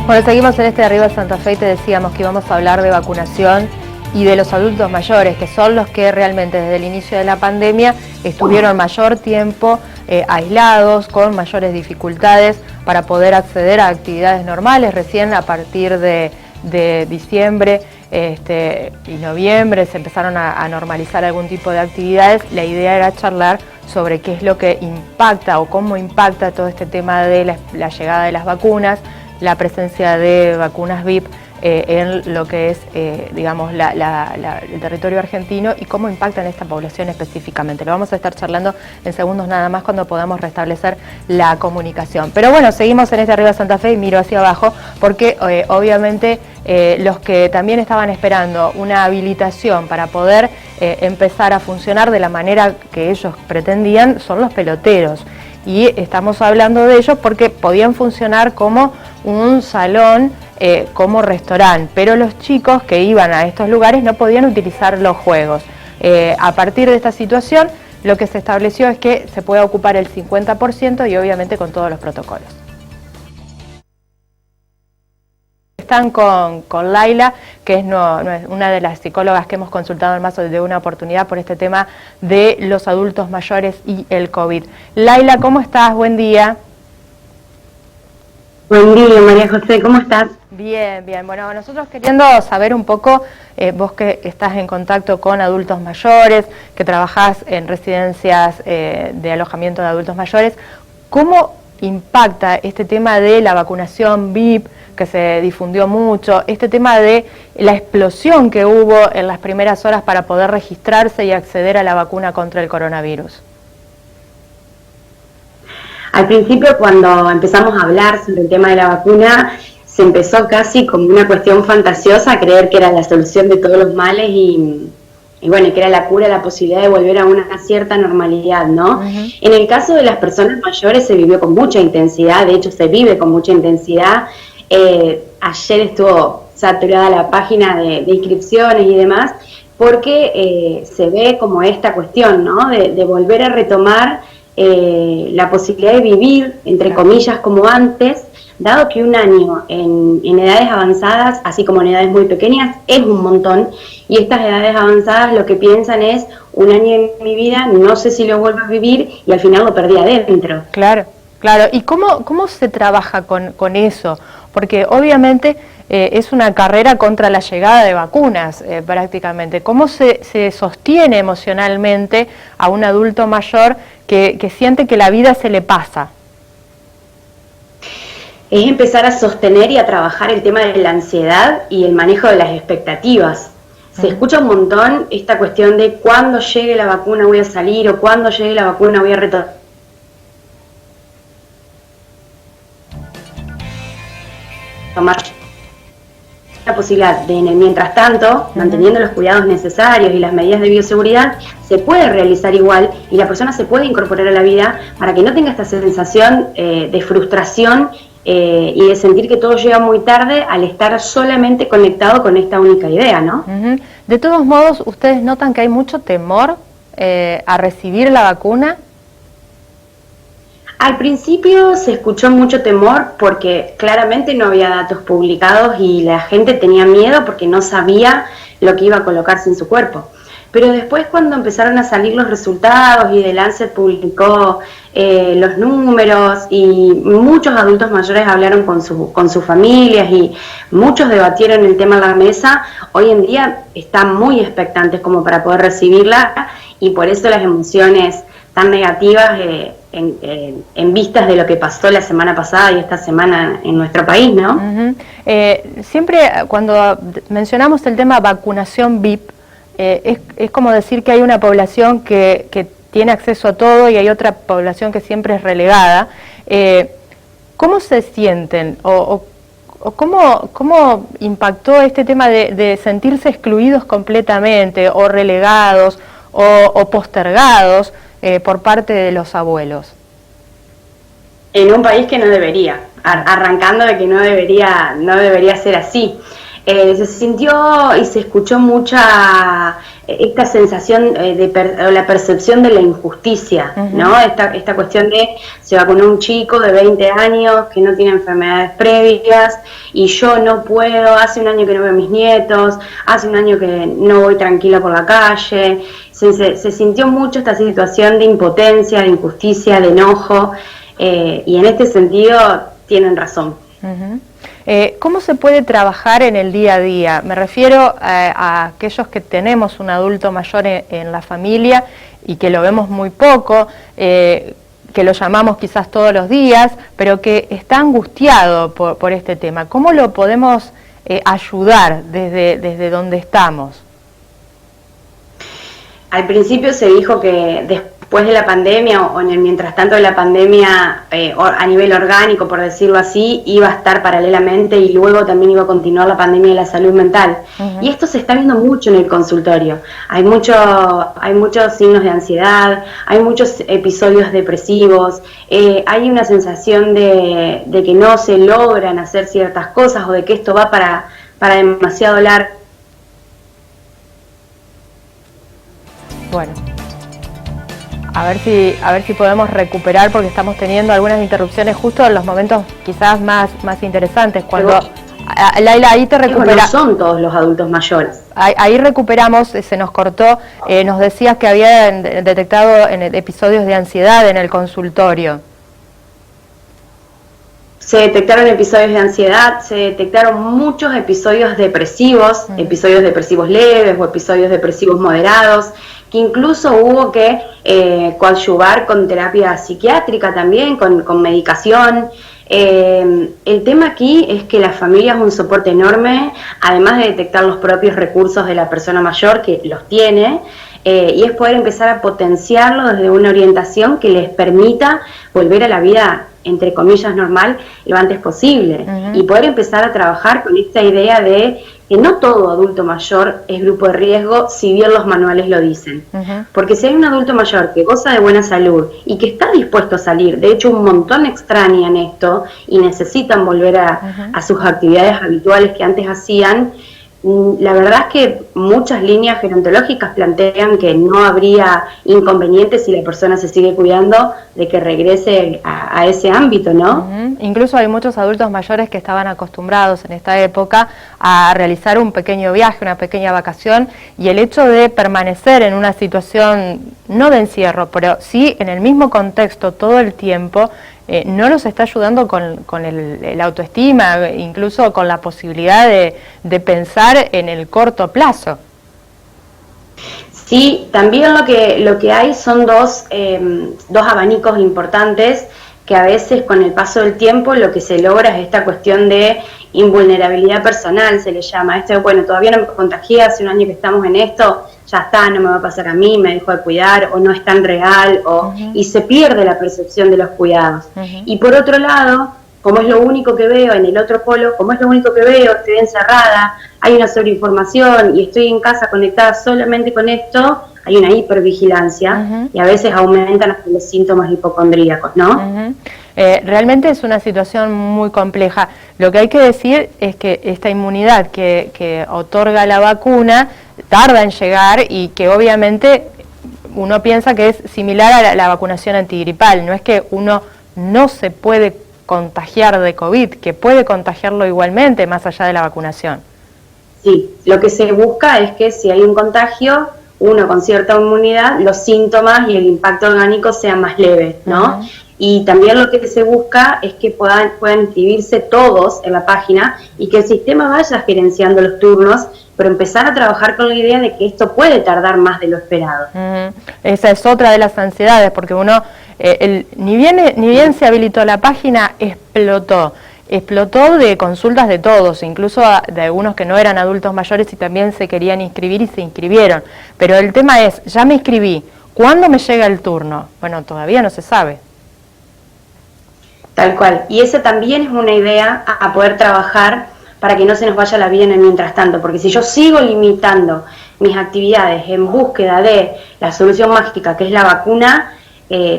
Bueno, seguimos en este de Arriba Santa Fe y te decíamos que íbamos a hablar de vacunación y de los adultos mayores, que son los que realmente desde el inicio de la pandemia estuvieron mayor tiempo aislados, con mayores dificultades para poder acceder a actividades normales. Recién a partir de diciembre y noviembre se empezaron a normalizar algún tipo de actividades. La idea era charlar sobre qué es lo que impacta o cómo impacta todo este tema de la llegada de las vacunas, la presencia de vacunas VIP en lo que es, digamos, el territorio argentino y cómo impacta en esta población específicamente. Lo vamos a estar charlando en segundos nada más cuando podamos restablecer la comunicación. Pero bueno, seguimos en este Arriba Santa Fe y miro hacia abajo porque obviamente los que también estaban esperando una habilitación para poder empezar a funcionar de la manera que ellos pretendían son los peloteros. Y estamos hablando de ellos porque podían funcionar como un salón, como restaurante, pero los chicos que iban a estos lugares no podían utilizar los juegos. A partir de esta situación, lo que se estableció es que se puede ocupar el 50% y obviamente con todos los protocolos. Están con Laila, que es una de las psicólogas que hemos consultado en más de una oportunidad por este tema de los adultos mayores y el COVID. Laila, ¿cómo estás? Buen día. Buen día, María José, ¿cómo estás? Bien, bien. Bueno, nosotros queriendo saber un poco, vos que estás en contacto con adultos mayores, que trabajás en residencias de alojamiento de adultos mayores, ¿cómo impacta este tema de la vacunación VIP, que se difundió mucho, este tema de la explosión que hubo en las primeras horas para poder registrarse y acceder a la vacuna contra el coronavirus? Al principio, cuando empezamos a hablar sobre el tema de la vacuna, se empezó casi como una cuestión fantasiosa a creer que era la solución de todos los males y bueno, que era la cura, la posibilidad de volver a una cierta normalidad, ¿no? En el caso de las personas mayores se vivió con mucha intensidad, de hecho se vive con mucha intensidad. Ayer estuvo saturada la página de inscripciones y demás, porque se ve como esta cuestión, ¿no? De volver a retomar la posibilidad de vivir, entre comillas, como antes, dado que un año en edades avanzadas, así como en edades muy pequeñas, es un montón, y estas edades avanzadas lo que piensan es, un año en mi vida, no sé si lo vuelvo a vivir, y al final lo perdí adentro. Claro, claro. ¿Y cómo se trabaja con eso? Porque obviamente es una carrera contra la llegada de vacunas prácticamente. ¿Cómo se sostiene emocionalmente a un adulto mayor que siente que la vida se le pasa? Es empezar a sostener y a trabajar el tema de la ansiedad y el manejo de las expectativas. Se escucha un montón esta cuestión de cuándo llegue la vacuna voy a salir o cuándo llegue la vacuna voy a retomar la posibilidad de, en el mientras tanto, manteniendo los cuidados necesarios y las medidas de bioseguridad, se puede realizar igual y la persona se puede incorporar a la vida para que no tenga esta sensación de frustración y de sentir que todo llega muy tarde al estar solamente conectado con esta única idea, ¿no? De todos modos, ¿ustedes notan que hay mucho temor a recibir la vacuna? Al principio se escuchó mucho temor porque claramente no había datos publicados y la gente tenía miedo porque no sabía lo que iba a colocarse en su cuerpo. Pero después, cuando empezaron a salir los resultados y The Lancet publicó los números y muchos adultos mayores hablaron con sus familias y muchos debatieron el tema en la mesa, hoy en día están muy expectantes como para poder recibirla y por eso las emociones tan negativas en vistas de lo que pasó la semana pasada y esta semana en nuestro país, ¿no? Siempre cuando mencionamos el tema vacunación VIP, es como decir que hay una población que tiene acceso a todo y hay otra población que siempre es relegada. ¿Cómo se sienten o cómo impactó este tema de sentirse excluidos completamente o relegados o postergados por parte de los abuelos? En un país que no debería, arrancando de que no debería ser así. Se sintió y se escuchó mucha esta sensación o la percepción de la injusticia, ¿no? Esta cuestión de se vacunó un chico de 20 años que no tiene enfermedades previas y yo no puedo, hace un año que no veo a mis nietos, hace un año que no voy tranquila por la calle. Se sintió mucho esta situación de impotencia, de injusticia, de enojo, y en este sentido tienen razón. ¿Cómo se puede trabajar en el día a día? Me refiero a aquellos que tenemos un adulto mayor en la familia y que lo vemos muy poco, que lo llamamos quizás todos los días, pero que está angustiado por este tema. ¿Cómo lo podemos ayudar desde donde estamos? Al principio se dijo que después de la pandemia o en el mientras tanto de la pandemia, a nivel orgánico, por decirlo así, iba a estar paralelamente y luego también iba a continuar la pandemia de la salud mental. Y esto se está viendo mucho en el consultorio. Hay muchos signos de ansiedad, hay muchos episodios depresivos, hay una sensación de que no se logran hacer ciertas cosas o de que esto va para demasiado largo. Bueno, a ver si podemos recuperar, porque estamos teniendo algunas interrupciones justo en los momentos quizás más interesantes, cuando Laila, ahí te recupera. No son todos los adultos mayores. Ahí recuperamos, se nos cortó, nos decías que habían detectado episodios de ansiedad en el consultorio. Se detectaron episodios de ansiedad, se detectaron muchos episodios depresivos leves o episodios depresivos moderados, que incluso hubo que coadyuvar con terapia psiquiátrica también, con medicación. El tema aquí es que la familia es un soporte enorme, además de detectar los propios recursos de la persona mayor, que los tiene, y es poder empezar a potenciarlo desde una orientación que les permita volver a la vida, entre comillas, normal lo antes posible, y poder empezar a trabajar con esta idea de que no todo adulto mayor es grupo de riesgo, si bien los manuales lo dicen. Porque si hay un adulto mayor que goza de buena salud y que está dispuesto a salir, de hecho un montón extrañan esto y necesitan volver a sus actividades habituales que antes hacían, la verdad es que muchas líneas gerontológicas plantean que no habría inconveniente si la persona se sigue cuidando de que regrese a ese ámbito, ¿no? Incluso hay muchos adultos mayores que estaban acostumbrados en esta época a realizar un pequeño viaje, una pequeña vacación, y el hecho de permanecer en una situación, no de encierro, pero sí en el mismo contexto todo el tiempo, no nos está ayudando con el autoestima, incluso con la posibilidad de pensar en el corto plazo. Sí, también lo que hay son dos abanicos importantes, que a veces con el paso del tiempo lo que se logra es esta cuestión de invulnerabilidad personal, se le llama. Bueno, todavía no me contagié, hace un año que estamos en esto, ya está, no me va a pasar a mí, me dejo de cuidar, o no es tan real, y se pierde la percepción de los cuidados. Y por otro lado, como es lo único que veo en el otro polo, como es lo único que veo, estoy encerrada, hay una sobreinformación y estoy en casa conectada solamente con esto, hay una hipervigilancia y a veces aumentan hasta los síntomas hipocondríacos, ¿no? Realmente es una situación muy compleja. Lo que hay que decir es que esta inmunidad que otorga la vacuna tarda en llegar y que obviamente uno piensa que es similar a la vacunación antigripal. No es que uno no se puede contagiar de COVID, que puede contagiarlo igualmente más allá de la vacunación. Sí, lo que se busca es que si hay un contagio, uno con cierta inmunidad, los síntomas y el impacto orgánico sean más leves, ¿no? Y también lo que se busca es que puedan inscribirse todos en la página y que el sistema vaya gerenciando los turnos, pero empezar a trabajar con la idea de que esto puede tardar más de lo esperado. Esa es otra de las ansiedades, porque uno, ni bien se habilitó la página, explotó de consultas de todos, incluso de algunos que no eran adultos mayores y también se querían inscribir y se inscribieron. Pero el tema es, ya me inscribí, ¿cuándo me llega el turno? Bueno, todavía no se sabe. Tal cual. Y esa también es una idea a poder trabajar para que no se nos vaya la vida en el mientras tanto, porque si yo sigo limitando mis actividades en búsqueda de la solución mágica, que es la vacuna,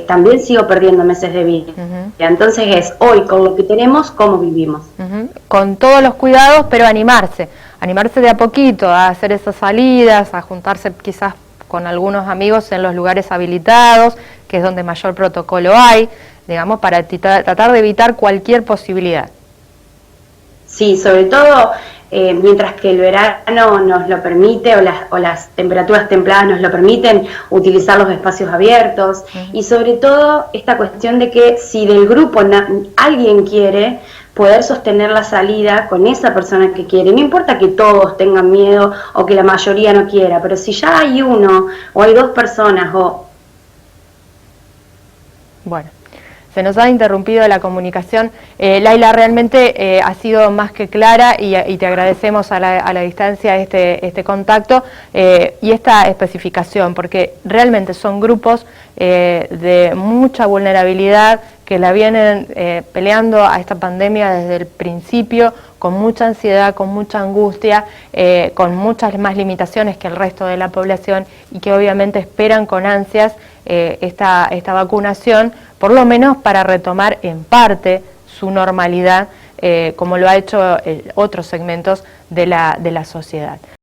también sigo perdiendo meses de vida. Entonces es hoy, con lo que tenemos, cómo vivimos. Con todos los cuidados, pero animarse de a poquito a hacer esas salidas, a juntarse quizás con algunos amigos en los lugares habilitados, que es donde mayor protocolo hay, digamos, para tratar de evitar cualquier posibilidad. Sí, sobre todo mientras que el verano nos lo permite o las temperaturas templadas nos lo permiten, utilizar los espacios abiertos y sobre todo esta cuestión de que si del grupo alguien quiere, poder sostener la salida con esa persona que quiere. No importa que todos tengan miedo o que la mayoría no quiera, pero si ya hay uno o hay dos personas Bueno, se nos ha interrumpido la comunicación. Laila, realmente ha sido más que clara y te agradecemos a la distancia este contacto y esta especificación, porque realmente son grupos de mucha vulnerabilidad que la vienen peleando a esta pandemia desde el principio, con mucha ansiedad, con mucha angustia, con muchas más limitaciones que el resto de la población y que obviamente esperan con ansias esta vacunación, por lo menos para retomar en parte su normalidad, como lo ha hecho otros segmentos de la sociedad.